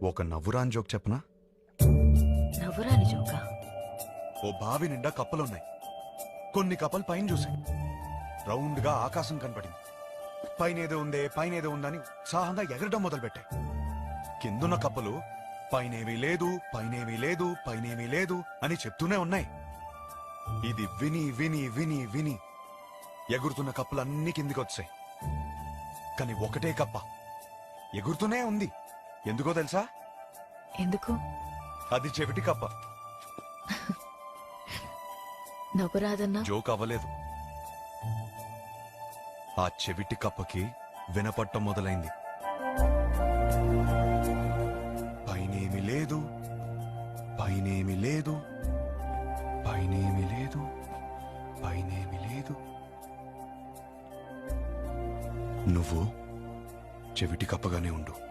ఒక నవ్వురాని జోక్ చెప్పనా? నవ్వురాని జోకా? ఓ బావి నిండా కప్పలున్నాయి. కొన్ని కప్పలు పైన చూశాయి. రౌండ్ గా ఆకాశం కనపడింది. పైనేదో ఉందని ఉత్సాహంగా ఎగరడం మొదలుపెట్టాయి. కిందున్న కప్పలు పైనేమీ లేదు, పైనేమీ లేదు, పైనేమీ లేదు అని చెప్తూనే ఉన్నాయి. ఇది విని విని విని విని ఎగురుతున్న కప్పలన్నీ కిందికొచ్చాయి. కాని ఒకటే కప్ప ఎగురుతూనే ఉంది. ఎందుకో తెలుసా? ఎందుకు? అది చెవిటి కప్ప. నవ్వురాదన్నా? జోక్ అవ్వలేదు. ఆ చెవిటి కప్పకి వినపట్టం మొదలైంది. పైనేమి లేదు, పైనేమి లేదు, పైనేమి లేదు, పైనేమి లేదు. నువ్వు చెవిటి కప్పగానే ఉండు.